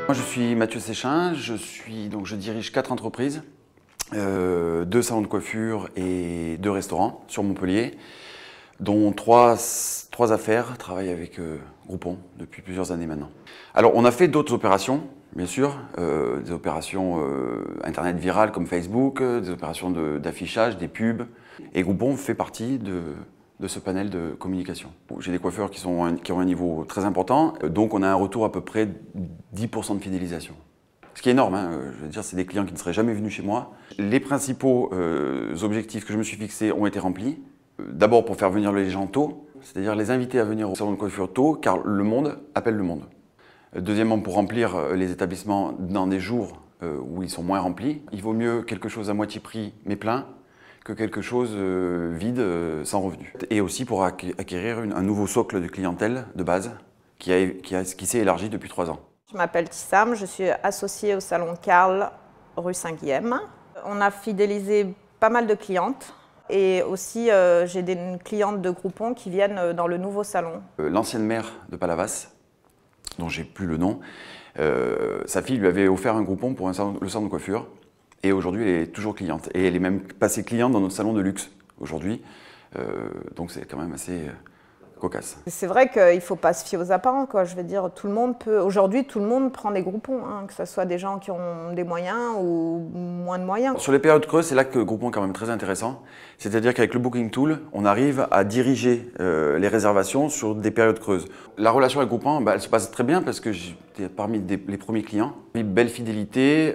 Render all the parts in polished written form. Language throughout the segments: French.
Moi, je suis Mathieu Séchin, je dirige 4 entreprises, 2 salons de coiffure et 2 restaurants sur Montpellier, dont 3 affaires travaillent avec Groupon depuis plusieurs années maintenant. Alors, on a fait d'autres opérations, bien sûr, des opérations internet virales comme Facebook, des opérations d'affichage, des pubs. Et Groupon fait partie de ce panel de communication. J'ai des coiffeurs qui ont un niveau très important, donc on a un retour à peu près 10% de fidélisation. Ce qui est énorme, hein. Je veux dire, c'est des clients qui ne seraient jamais venus chez moi. Les principaux objectifs que je me suis fixés ont été remplis. D'abord pour faire venir les gens tôt, c'est-à-dire les inviter à venir au salon de coiffure tôt, car le monde appelle le monde. Deuxièmement, pour remplir les établissements dans des jours où ils sont moins remplis. Il vaut mieux quelque chose à moitié prix mais plein que quelque chose vide sans revenu. Et aussi pour acquérir un nouveau socle de clientèle de base qui s'est élargi depuis 3 ans. Je m'appelle Tissam, je suis associée au salon Karl, rue Saint-Guilhem. On a fidélisé pas mal de clientes et aussi j'ai des clientes de Groupon qui viennent dans le nouveau salon. L'ancienne maire de Palavas, dont j'ai plus le nom, sa fille lui avait offert un Groupon pour le salon de coiffure. Et aujourd'hui, elle est toujours cliente. Et elle est même passée cliente dans notre salon de luxe aujourd'hui. Donc c'est quand même assez cocasse. C'est vrai qu'il ne faut pas se fier aux apparents, quoi. Je veux dire, tout le monde peut. Aujourd'hui, tout le monde prend des Groupons, hein, que ce soit des gens qui ont des moyens ou moins de moyens. Sur les périodes creuses, c'est là que Groupon est quand même très intéressant. C'est-à-dire qu'avec le Booking Tool, on arrive à diriger les réservations sur des périodes creuses. La relation avec Groupon, elle se passe très bien parce que j'étais parmi les premiers clients. Une belle fidélité,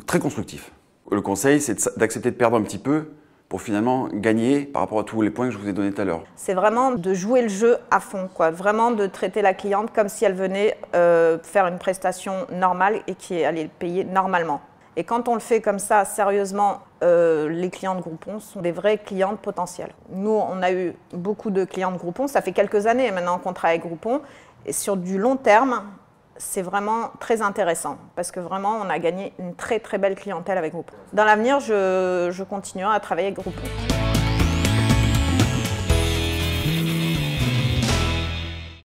très constructif. Le conseil, c'est d'accepter de perdre un petit peu pour finalement gagner par rapport à tous les points que je vous ai donnés tout à l'heure. C'est vraiment de jouer le jeu à fond, quoi. Vraiment de traiter la cliente comme si elle venait faire une prestation normale et qui allait payer normalement. Et quand on le fait comme ça, sérieusement, les clients de Groupon sont des vrais clientes potentielles. Nous, on a eu beaucoup de clients de Groupon. Ça fait quelques années maintenant qu'on travaille avec Groupon. Et sur du long terme, c'est vraiment très intéressant parce que vraiment, on a gagné une très très belle clientèle avec Groupon. Dans l'avenir, je continuerai à travailler avec Groupon.